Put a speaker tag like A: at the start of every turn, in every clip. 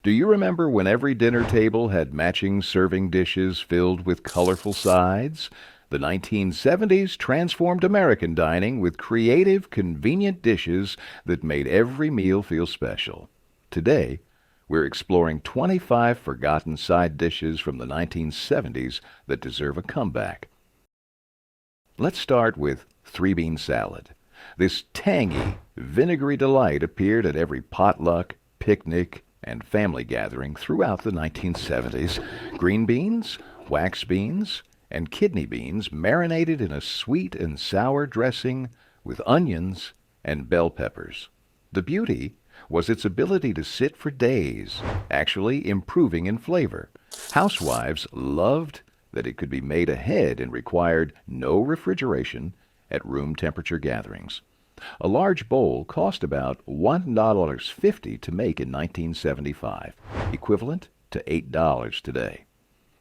A: Do you remember when every dinner table had matching serving dishes filled with colorful sides? The 1970s transformed American dining with creative, convenient dishes that made every meal feel special. Today, we're exploring 25 forgotten side dishes from the 1970s that deserve a comeback. Let's start with three-bean salad. This tangy, vinegary delight appeared at every potluck, picnic, and family gathering throughout the 1970s. Green beans, wax beans, and kidney beans marinated in a sweet and sour dressing with onions and bell peppers. The beauty was its ability to sit for days, actually improving in flavor. Housewives loved that it could be made ahead and required no refrigeration at room temperature gatherings. A large bowl cost about $1.50 to make in 1975, equivalent to $8 today.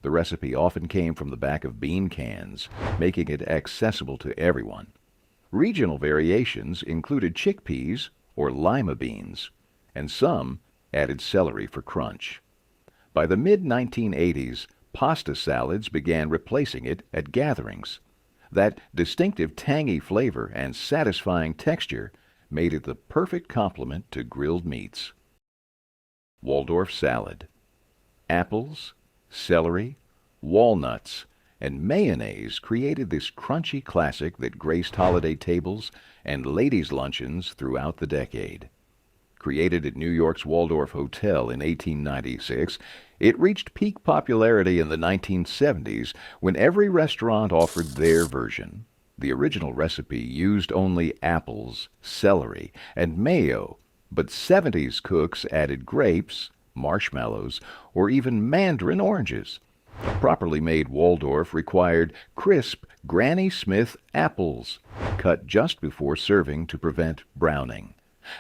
A: The recipe often came from the back of bean cans, making it accessible to everyone. Regional variations included chickpeas or lima beans, and some added celery for crunch. By the mid-1980s, pasta salads began replacing it at gatherings. That distinctive tangy flavor and satisfying texture made it the perfect complement to grilled meats. Waldorf salad. Apples, celery, walnuts, and mayonnaise created this crunchy classic that graced holiday tables and ladies' luncheons throughout the decade. Created at New York's Waldorf Hotel in 1896, it reached peak popularity in the 1970s when every restaurant offered their version. The original recipe used only apples, celery, and mayo, but 70s cooks added grapes, marshmallows, or even mandarin oranges. A properly made Waldorf required crisp Granny Smith apples, cut just before serving to prevent browning.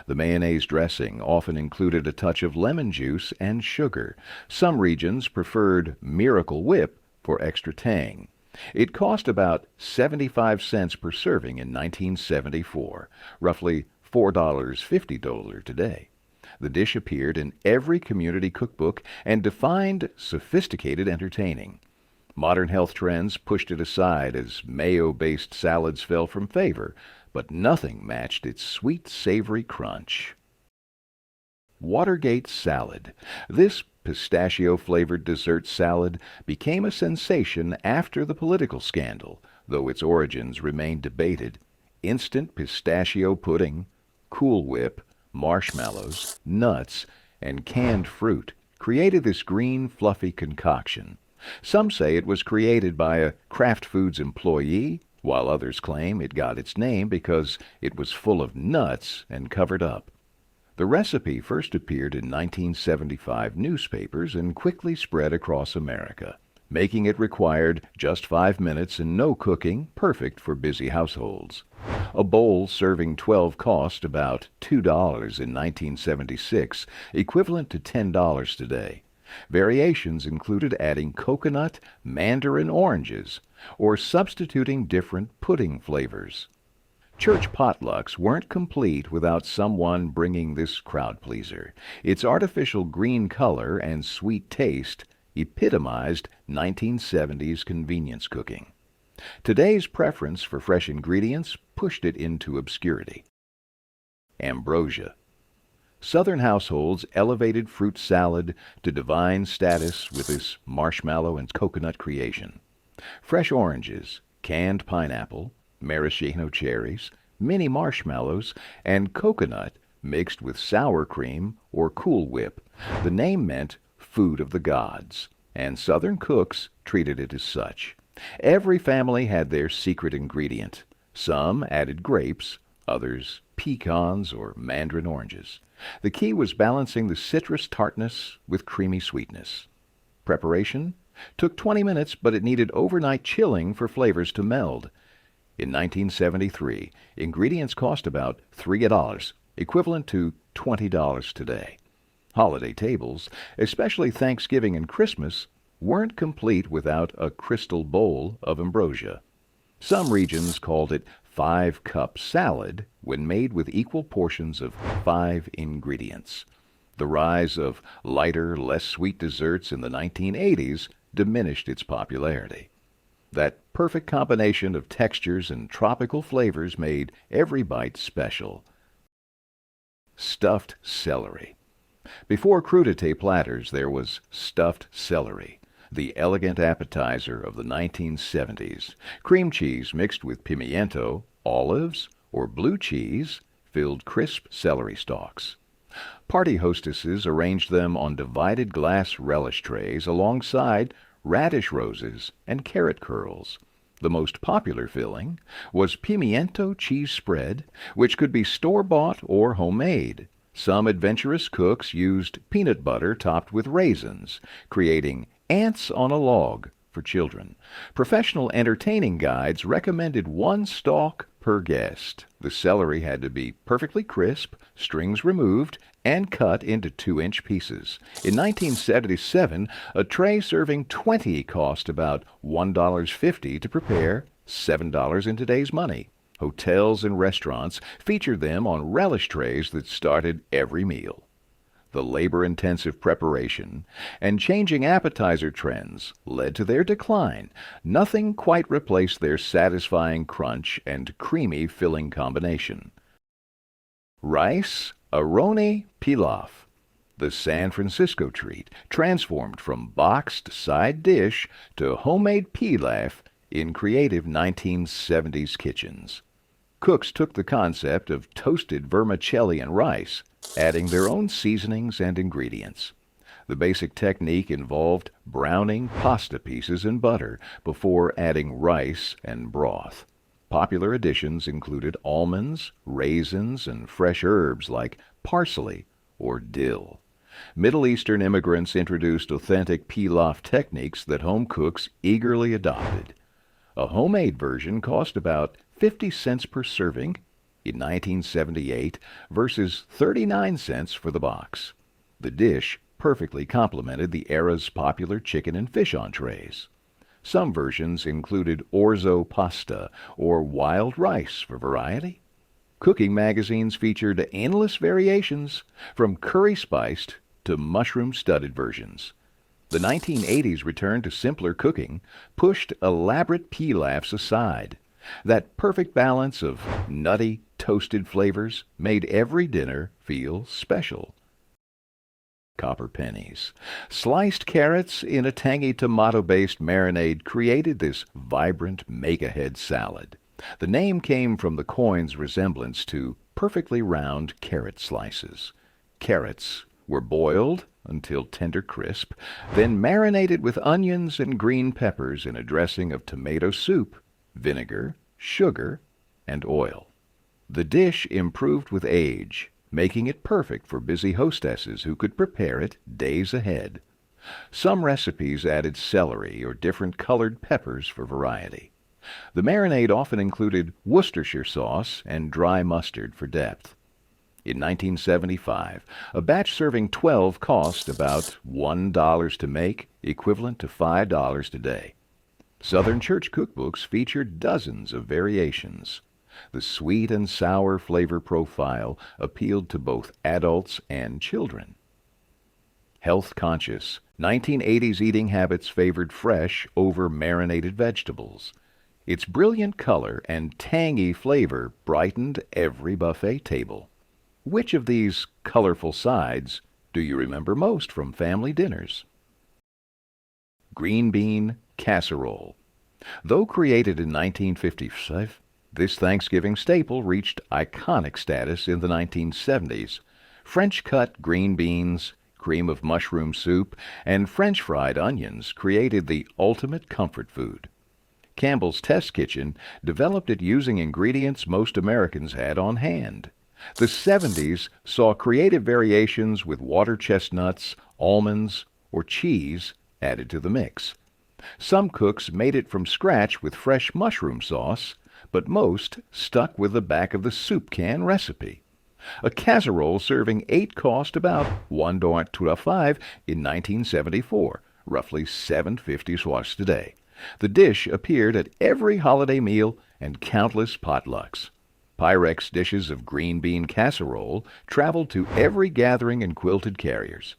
A: The mayonnaise dressing often included a touch of lemon juice and sugar. Some regions preferred Miracle Whip for extra tang. It cost about 75 cents per serving in 1974, roughly $4.50 today. The dish appeared in every community cookbook and defined sophisticated entertaining. Modern health trends pushed it aside as mayo-based salads fell from favor, but nothing matched its sweet, savory crunch. Watergate salad. This pistachio-flavored dessert salad became a sensation after the political scandal, though its origins remain debated. Instant pistachio pudding, Cool Whip, marshmallows, nuts, and canned fruit created this green, fluffy concoction. Some say it was created by a Kraft Foods employee, while others claim it got its name because it was full of nuts and covered up. The recipe first appeared in 1975 newspapers and quickly spread across America, making it required just 5 minutes and no cooking, perfect for busy households. A bowl serving 12 cost about $2 in 1976, equivalent to $10 today. Variations included adding coconut, mandarin oranges, or substituting different pudding flavors. Church potlucks weren't complete without someone bringing this crowd pleaser. Its artificial green color and sweet taste epitomized 1970s convenience cooking. Today's preference for fresh ingredients pushed it into obscurity. Ambrosia. Southern households elevated fruit salad to divine status with this marshmallow and coconut creation. Fresh oranges, canned pineapple, maraschino cherries, mini marshmallows, and coconut mixed with sour cream or Cool Whip. The name meant food of the gods, and Southern cooks treated it as such. Every family had their secret ingredient. Some added grapes, others pecans or mandarin oranges. The key was balancing the citrus tartness with creamy sweetness. Preparation took 20 minutes, but it needed overnight chilling for flavors to meld. In 1973, ingredients cost about $3, equivalent to $20 today. Holiday tables, especially Thanksgiving and Christmas, weren't complete without a crystal bowl of ambrosia. Some regions called it 5-cup salad when made with equal portions of 5 ingredients. The rise of lighter, less sweet desserts in the 1980s diminished its popularity. That perfect combination of textures and tropical flavors made every bite special. Stuffed celery. Before crudité platters, there was stuffed celery, the elegant appetizer of the 1970s. Cream cheese mixed with pimiento, olives, or blue cheese filled crisp celery stalks. Party hostesses arranged them on divided glass relish trays alongside radish roses and carrot curls. The most popular filling was pimiento cheese spread, which could be store-bought or homemade. Some adventurous cooks used peanut butter topped with raisins, creating ants on a log for children. Professional entertaining guides recommended one stalk per guest. The celery had to be perfectly crisp, strings removed, and cut into 2-inch pieces. In 1977, a tray serving 20 cost about $1.50 to prepare, $7 in today's money. Hotels and restaurants featured them on relish trays that started every meal. The labor-intensive preparation and changing appetizer trends led to their decline. Nothing quite replaced their satisfying crunch and creamy filling combination. Rice, aroni, pilaf. The San Francisco treat, transformed from boxed side dish to homemade pilaf in creative 1970s kitchens. Cooks took the concept of toasted vermicelli and rice, adding their own seasonings and ingredients. The basic technique involved browning pasta pieces in butter before adding rice and broth. Popular additions included almonds, raisins, and fresh herbs like parsley or dill. Middle Eastern immigrants introduced authentic pilaf techniques that home cooks eagerly adopted. A homemade version cost about 50 cents per serving in 1978 versus 39 cents for the box. The dish perfectly complemented the era's popular chicken and fish entrees. Some versions included orzo pasta or wild rice for variety. Cooking magazines featured endless variations, from curry-spiced to mushroom-studded versions. The 1980s return to simpler cooking pushed elaborate pilafs aside. That perfect balance of nutty, toasted flavors made every dinner feel special. Copper pennies. Sliced carrots in a tangy tomato-based marinade created this vibrant make-ahead salad. The name came from the coin's resemblance to perfectly round carrot slices. Carrots were boiled until tender crisp, then marinated with onions and green peppers in a dressing of tomato soup, vinegar, sugar, and oil. The dish improved with age, making it perfect for busy hostesses who could prepare it days ahead. Some recipes added celery or different colored peppers for variety. The marinade often included Worcestershire sauce and dry mustard for depth. In 1975, a batch serving 12 cost about $1 to make, equivalent to $5 today. Southern church cookbooks featured dozens of variations. The sweet and sour flavor profile appealed to both adults and children. Health-conscious, 1980s eating habits favored fresh over marinated vegetables. Its brilliant color and tangy flavor brightened every buffet table. Which of these colorful sides do you remember most from family dinners? Green bean casserole. Though created in 1955, this Thanksgiving staple reached iconic status in the 1970s. French-cut green beans, cream of mushroom soup, and French-fried onions created the ultimate comfort food. Campbell's Test Kitchen developed it using ingredients most Americans had on hand. The 70s saw creative variations with water chestnuts, almonds, or cheese added to the mix. Some cooks made it from scratch with fresh mushroom sauce, but most stuck with the back of the soup can recipe. A casserole serving 8 cost about $1.25 in 1974, roughly $7.50 Swiss today. The dish appeared at every holiday meal and countless potlucks. Pyrex dishes of green bean casserole traveled to every gathering in quilted carriers.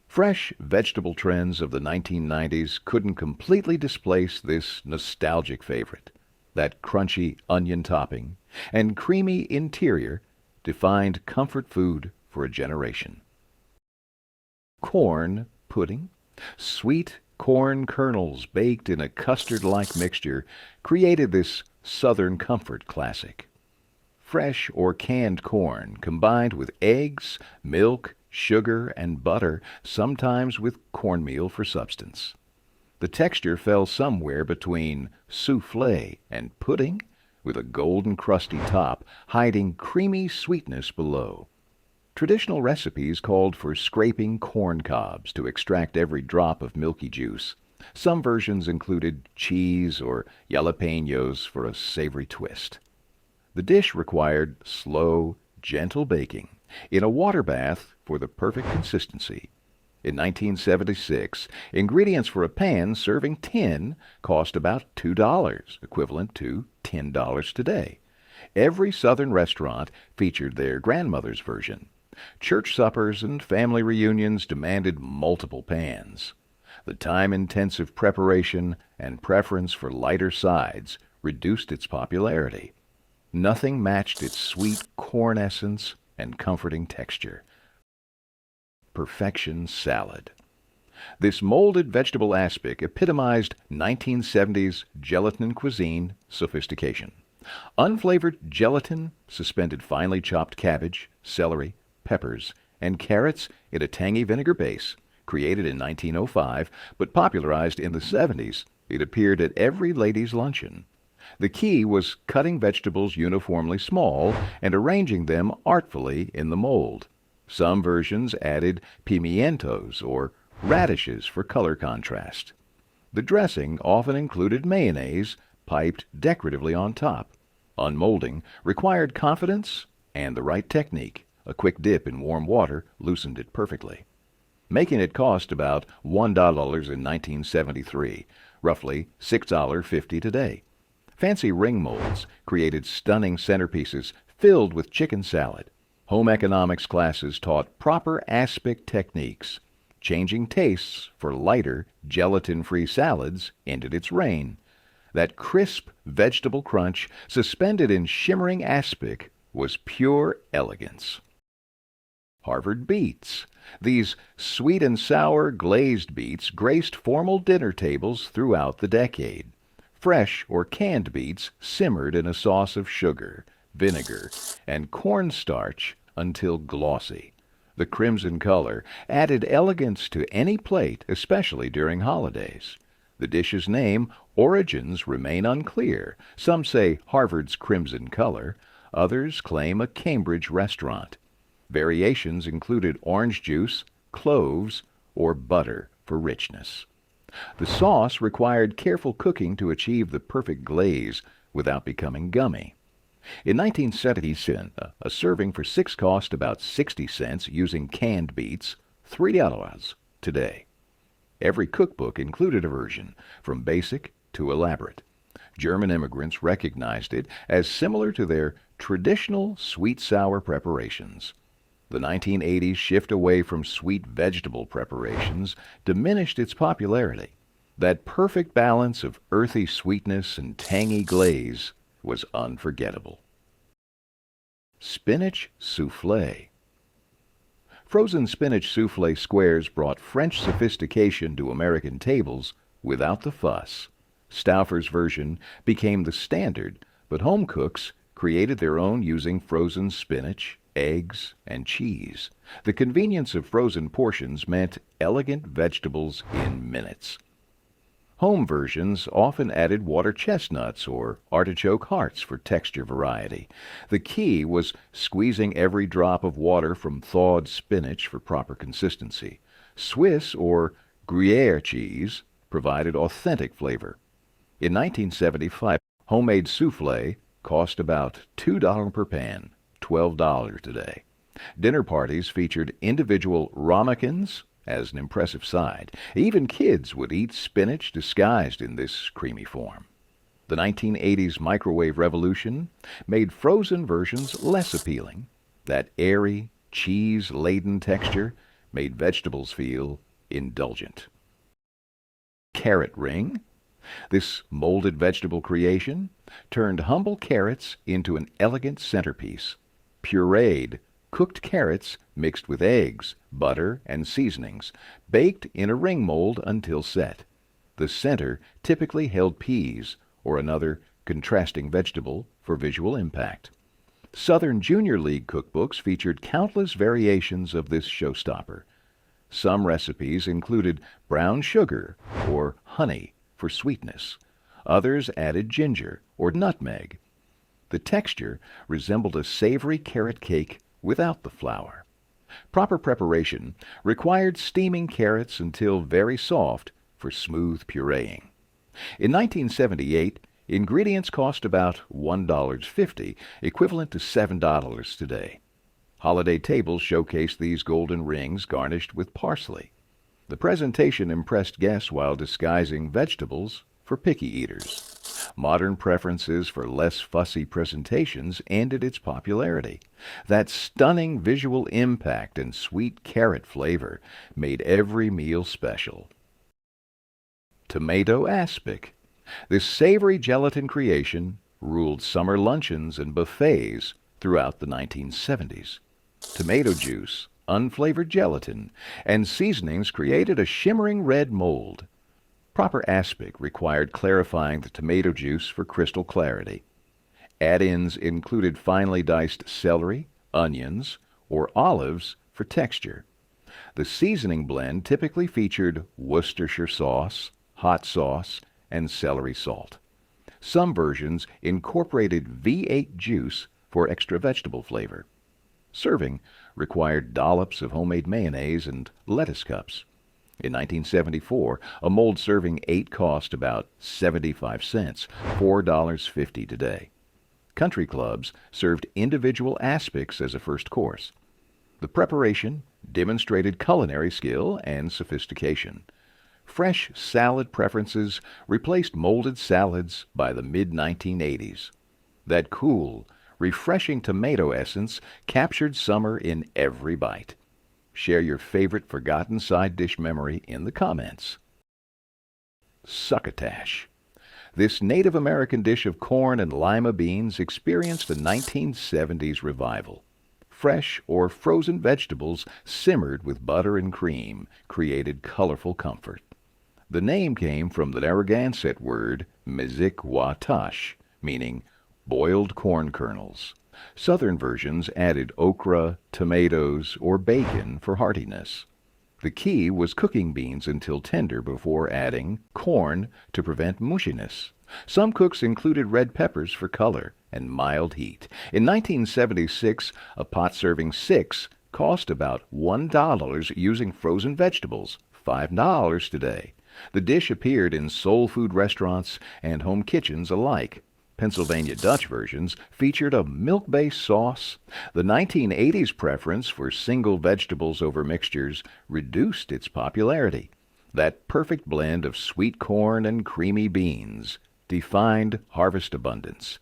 A: Fresh vegetable trends of the 1990s couldn't completely displace this nostalgic favorite. That crunchy onion topping and creamy interior defined comfort food for a generation. Corn pudding. Sweet corn kernels baked in a custard-like mixture created this Southern comfort classic. Fresh or canned corn combined with eggs, milk, sugar, and butter, sometimes with cornmeal for substance. The texture fell somewhere between souffle and pudding, with a golden crusty top hiding creamy sweetness below. Traditional recipes called for scraping corn cobs to extract every drop of milky juice. Some versions included cheese or jalapenos for a savory twist. The dish required slow, gentle baking in a water bath for the perfect consistency. In 1976, ingredients for a pan serving 10 cost about $2, equivalent to $10 today. Every Southern restaurant featured their grandmother's version. Church suppers and family reunions demanded multiple pans. The time-intensive preparation and preference for lighter sides reduced its popularity. Nothing matched its sweet corn essence and comforting texture. Perfection salad. This molded vegetable aspic epitomized 1970s gelatin cuisine sophistication. Unflavored gelatin suspended finely chopped cabbage, celery, peppers, and carrots in a tangy vinegar base. Created in 1905, but popularized in the 70s, it appeared at every ladies' luncheon. The key was cutting vegetables uniformly small and arranging them artfully in the mold. Some versions added pimientos or radishes for color contrast. The dressing often included mayonnaise, piped decoratively on top. Unmolding required confidence and the right technique. A quick dip in warm water loosened it perfectly. Making it cost about $1 in 1973, roughly $6.50 today. Fancy ring molds created stunning centerpieces filled with chicken salad. Home economics classes taught proper aspic techniques. Changing tastes for lighter, gelatin-free salads ended its reign. That crisp vegetable crunch suspended in shimmering aspic was pure elegance. Harvard beets. These sweet and sour glazed beets graced formal dinner tables throughout the decade. Fresh or canned beets simmered in a sauce of sugar, vinegar, and cornstarch until glossy. The crimson color added elegance to any plate, especially during holidays. The dish's name, origins, remain unclear. Some say Harvard's crimson color. Others claim a Cambridge restaurant. Variations included orange juice, cloves, or butter for richness. The sauce required careful cooking to achieve the perfect glaze without becoming gummy. In 1977, a serving for 6 cost about 60 cents using canned beets, $3 today. Every cookbook included a version, from basic to elaborate. German immigrants recognized it as similar to their traditional sweet-sour preparations. The 1980s shift away from sweet vegetable preparations diminished its popularity. That perfect balance of earthy sweetness and tangy glaze was unforgettable. Spinach souffle. Frozen spinach souffle squares brought French sophistication to American tables without the fuss. Stauffer's version became the standard, but home cooks created their own using frozen spinach, eggs, and cheese. The convenience of frozen portions meant elegant vegetables in minutes. Home versions often added water chestnuts or artichoke hearts for texture variety. The key was squeezing every drop of water from thawed spinach for proper consistency. Swiss or Gruyere cheese provided authentic flavor. In 1975, homemade souffle cost about $2 per pan, $12 today. Dinner parties featured individual ramekins as an impressive side. Even kids would eat spinach disguised in this creamy form. The 1980s microwave revolution made frozen versions less appealing. That airy, cheese-laden texture made vegetables feel indulgent. Carrot ring. This molded vegetable creation turned humble carrots into an elegant centerpiece. Pureed, cooked carrots mixed with eggs, butter, and seasonings, baked in a ring mold until set. The center typically held peas or another contrasting vegetable for visual impact. Southern Junior League cookbooks featured countless variations of this showstopper. Some recipes included brown sugar or honey for sweetness. Others added ginger or nutmeg. The texture resembled a savory carrot cake without the flour. Proper preparation required steaming carrots until very soft for smooth pureeing. In 1978, ingredients cost about $1.50, equivalent to $7 today. Holiday tables showcased these golden rings garnished with parsley. The presentation impressed guests while disguising vegetables for picky eaters. Modern preferences for less fussy presentations ended its popularity. That stunning visual impact and sweet carrot flavor made every meal special. Tomato aspic. This savory gelatin creation ruled summer luncheons and buffets throughout the 1970s. Tomato juice, unflavored gelatin, and seasonings created a shimmering red mold. Proper aspic required clarifying the tomato juice for crystal clarity. Add-ins included finely diced celery, onions, or olives for texture. The seasoning blend typically featured Worcestershire sauce, hot sauce, and celery salt. Some versions incorporated V8 juice for extra vegetable flavor. Serving required dollops of homemade mayonnaise and lettuce cups. In 1974, a mold serving 8 cost about 75 cents, $4.50 today. Country clubs served individual aspics as a first course. The preparation demonstrated culinary skill and sophistication. Fresh salad preferences replaced molded salads by the mid-1980s. That cool, refreshing tomato essence captured summer in every bite. Share your favorite forgotten side dish memory in the comments. Succotash. This Native American dish of corn and lima beans experienced a 1970s revival. Fresh or frozen vegetables simmered with butter and cream created colorful comfort. The name came from the Narragansett word Mizikwatash, meaning boiled corn kernels. Southern versions added okra, tomatoes, or bacon for heartiness. The key was cooking beans until tender before adding corn to prevent mushiness. Some cooks included red peppers for color and mild heat. In 1976, a pot serving 6 cost about $1 using frozen vegetables, $5 today. The dish appeared in soul food restaurants and home kitchens alike. Pennsylvania Dutch versions featured a milk-based sauce. The 1980s preference for single vegetables over mixtures reduced its popularity. That perfect blend of sweet corn and creamy beans defined harvest abundance.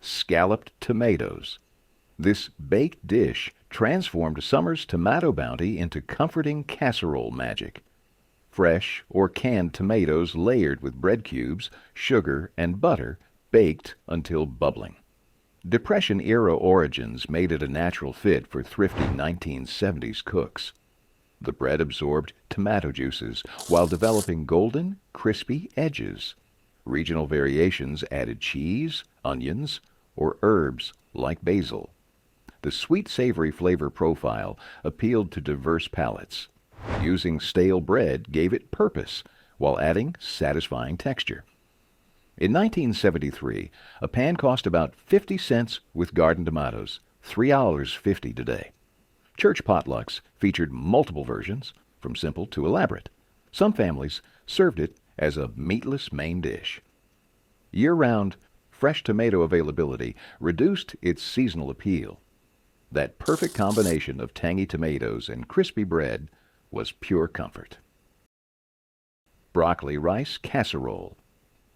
A: Scalloped tomatoes. This baked dish transformed summer's tomato bounty into comforting casserole magic. Fresh or canned tomatoes layered with bread cubes, sugar, and butter, baked until bubbling. Depression-era origins made it a natural fit for thrifty 1970s cooks. The bread absorbed tomato juices while developing golden, crispy edges. Regional variations added cheese, onions, or herbs like basil. The sweet-savory flavor profile appealed to diverse palates. Using stale bread gave it purpose while adding satisfying texture. In 1973, a pan cost about 50 cents with garden tomatoes, $3.50 today. Church potlucks featured multiple versions, from simple to elaborate. Some families served it as a meatless main dish. Year-round, fresh tomato availability reduced its seasonal appeal. That perfect combination of tangy tomatoes and crispy bread was pure comfort. Broccoli rice casserole.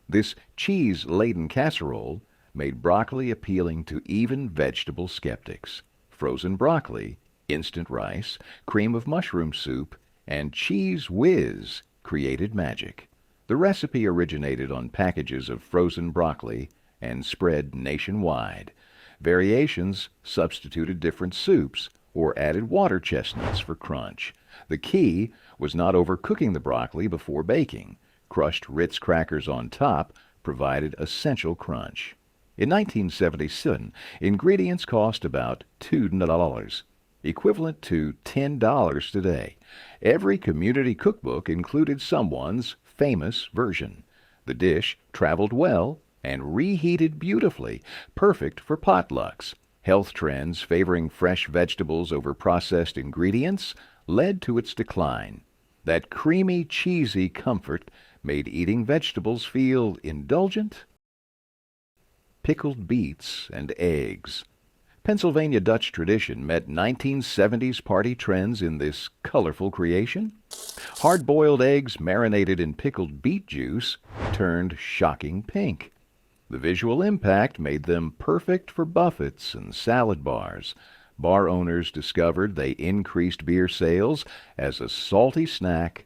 A: This cheese-laden casserole made broccoli appealing to even vegetable skeptics. Frozen broccoli, instant rice, cream of mushroom soup, and cheese whiz created magic. The recipe originated on packages of frozen broccoli and spread nationwide. Variations substituted different soups or added water chestnuts for crunch. The key was not overcooking the broccoli before baking. Crushed Ritz crackers on top provided essential crunch. In 1977, ingredients cost about $2, equivalent to $10 today. Every community cookbook included someone's famous version. The dish traveled well and reheated beautifully, perfect for potlucks. Health trends favoring fresh vegetables over processed ingredients led to its decline. That creamy, cheesy comfort made eating vegetables feel indulgent. Pickled beets and eggs. Pennsylvania Dutch tradition met 1970s party trends in this colorful creation. Hard-boiled eggs marinated in pickled beet juice turned shocking pink. The visual impact made them perfect for buffets and salad bars. Bar owners discovered they increased beer sales as a salty snack.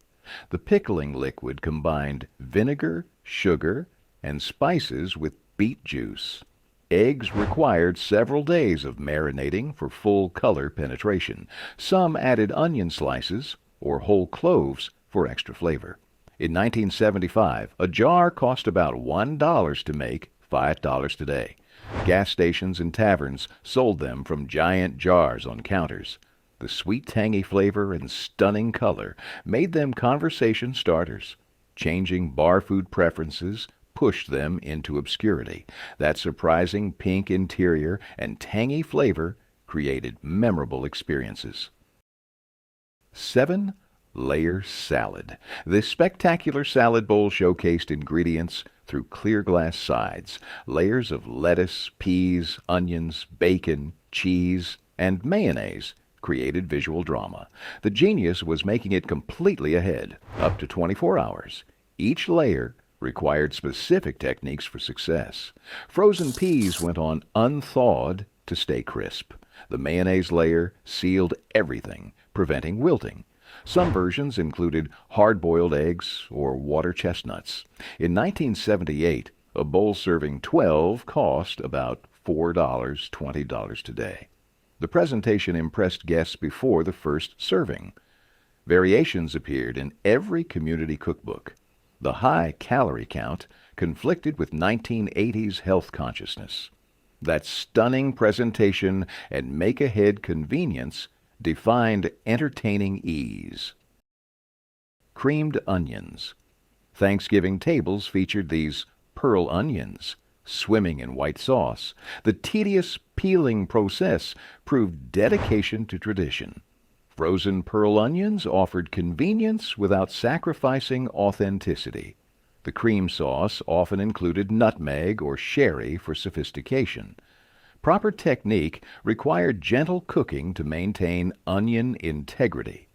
A: The pickling liquid combined vinegar, sugar, and spices with beet juice. Eggs required several days of marinating for full color penetration. Some added onion slices or whole cloves for extra flavor. In 1975, a jar cost about $1 to make, $5 today. Gas stations and taverns sold them from giant jars on counters. The sweet, tangy flavor and stunning color made them conversation starters. Changing bar food preferences pushed them into obscurity. That surprising pink interior and tangy flavor created memorable experiences. 7-layer salad. This spectacular salad bowl showcased ingredients through clear glass sides. Layers of lettuce, peas, onions, bacon, cheese, and mayonnaise created visual drama. The genius was making it completely ahead, up to 24 hours. Each layer required specific techniques for success. Frozen peas went on unthawed to stay crisp. The mayonnaise layer sealed everything, preventing wilting. Some versions included hard-boiled eggs or water chestnuts. In 1978, a bowl serving 12 cost about $4, $20 today. The presentation impressed guests before the first serving. Variations appeared in every community cookbook. The high calorie count conflicted with 1980s health consciousness. That stunning presentation and make-ahead convenience defined entertaining ease. Creamed onions. Thanksgiving tables featured these pearl onions, swimming in white sauce. The tedious peeling process proved dedication to tradition. Frozen pearl onions offered convenience without sacrificing authenticity. The cream sauce often included nutmeg or sherry for sophistication. Proper technique required gentle cooking to maintain onion integrity.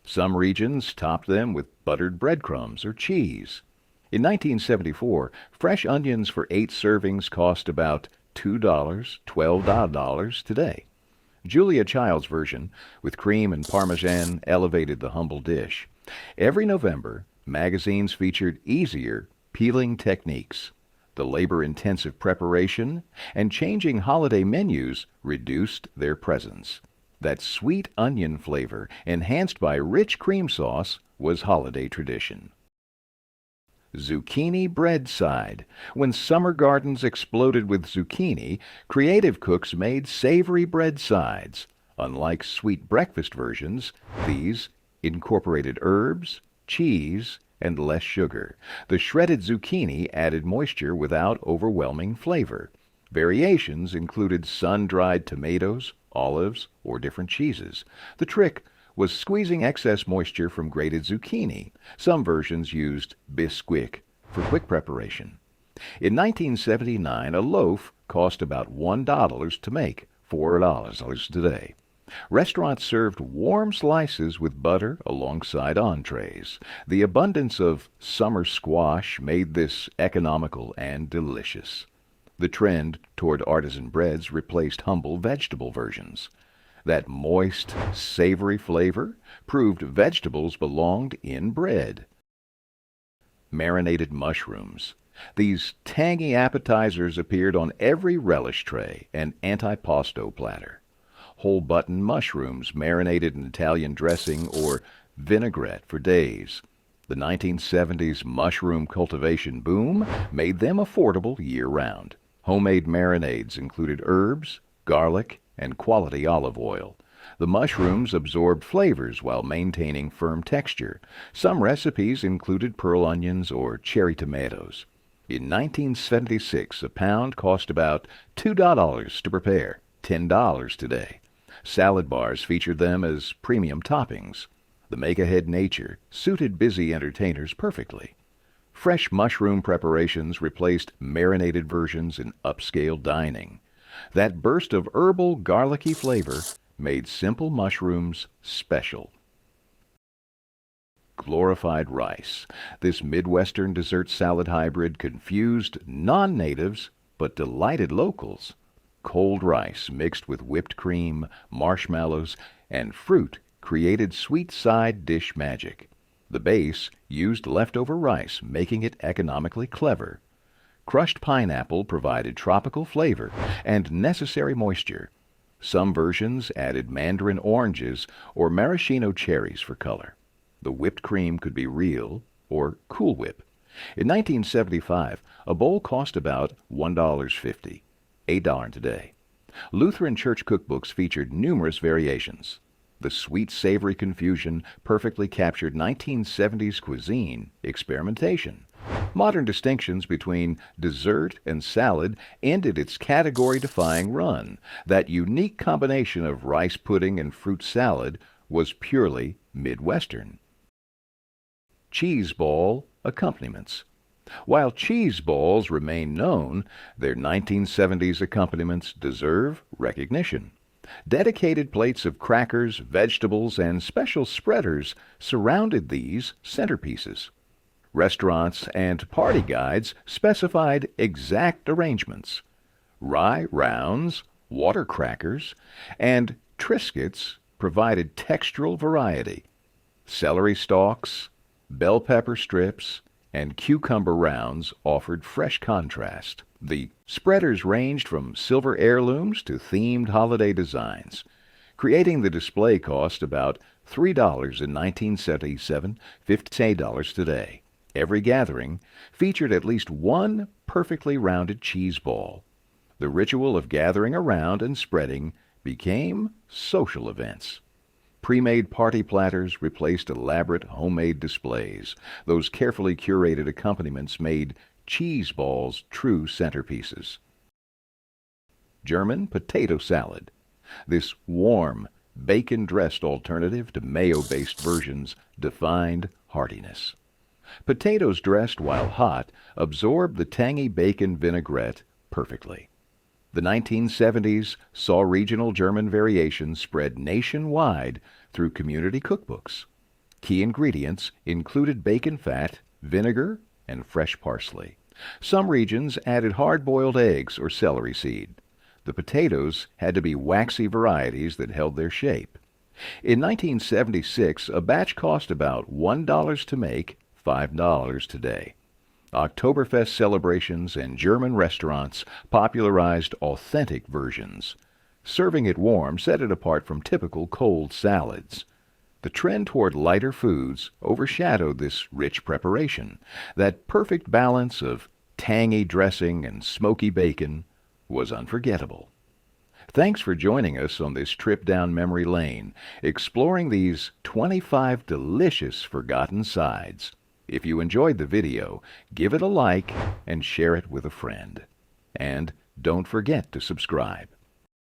A: Some regions topped them with buttered breadcrumbs or cheese. In 1974, fresh onions for 8 servings cost about $2, $12 today. Julia Child's version, with cream and Parmesan, elevated the humble dish. Every November, magazines featured easier peeling techniques. The labor-intensive preparation and changing holiday menus reduced their presence. That sweet onion flavor, enhanced by rich cream sauce, was holiday tradition. Zucchini bread side. When summer gardens exploded with zucchini, creative cooks made savory bread sides. Unlike sweet breakfast versions, these incorporated herbs, cheese, and less sugar. The shredded zucchini added moisture without overwhelming flavor. Variations included sun-dried tomatoes, olives, or different cheeses. The trick was squeezing excess moisture from grated zucchini. Some versions used Bisquick for quick preparation. In 1979, a loaf cost about $1 to make, $4 today. Restaurants served warm slices with butter alongside entrees. The abundance of summer squash made this economical and delicious. The trend toward artisan breads replaced humble vegetable versions. That moist, savory flavor proved vegetables belonged in bread. Marinated mushrooms. These tangy appetizers appeared on every relish tray and antipasto platter. Whole button mushrooms marinated in Italian dressing or vinaigrette for days. The 1970s mushroom cultivation boom made them affordable year-round. Homemade marinades included herbs, garlic, and quality olive oil. The mushrooms absorbed flavors while maintaining firm texture. Some recipes included pearl onions or cherry tomatoes. In 1976, a pound cost about $2 to prepare, $10 today. Salad bars featured them as premium toppings. The make-ahead nature suited busy entertainers perfectly. Fresh mushroom preparations replaced marinated versions in upscale dining. That burst of herbal, garlicky flavor made simple mushrooms special. Glorified rice. This Midwestern dessert salad hybrid confused non-natives but delighted locals. Cold rice mixed with whipped cream, marshmallows, and fruit created sweet side dish magic. The base used leftover rice, making it economically clever. Crushed pineapple provided tropical flavor and necessary moisture. Some versions added mandarin oranges or maraschino cherries for color. The whipped cream could be real or Cool Whip. In 1975, a bowl cost about $1.50, $8 today. Lutheran church cookbooks featured numerous variations. The sweet savory confusion perfectly captured 1970s cuisine experimentation. Modern distinctions between dessert and salad ended its category-defying run. That unique combination of rice pudding and fruit salad was purely Midwestern. Cheese ball accompaniments. While cheese balls remain known, their 1970s accompaniments deserve recognition. Dedicated plates of crackers, vegetables, and special spreaders surrounded these centerpieces. Restaurants and party guides specified exact arrangements. Rye rounds, water crackers, and Triscuits provided textural variety. Celery stalks, bell pepper strips, and cucumber rounds offered fresh contrast. The spreaders ranged from silver heirlooms to themed holiday designs, creating the display cost about $3 in 1977, $58 today. Every gathering featured at least one perfectly rounded cheese ball. The ritual of gathering around and spreading became social events. Pre-made party platters replaced elaborate homemade displays. Those carefully curated accompaniments made cheese balls true centerpieces. German potato salad. This warm, bacon-dressed alternative to mayo-based versions defined heartiness. Potatoes dressed while hot absorbed the tangy bacon vinaigrette perfectly. The 1970s saw regional German variations spread nationwide through community cookbooks. Key ingredients included bacon fat, vinegar, and fresh parsley. Some regions added hard-boiled eggs or celery seed. The potatoes had to be waxy varieties that held their shape. In 1976, a batch cost about $1 to make, $5 today. Oktoberfest celebrations and German restaurants popularized authentic versions. Serving it warm set it apart from typical cold salads. The trend toward lighter foods overshadowed this rich preparation. That perfect balance of tangy dressing and smoky bacon was unforgettable. Thanks for joining us on this trip down memory lane, exploring these 25 delicious forgotten sides. If you enjoyed the video, give it a like and share it with a friend. And don't forget to subscribe.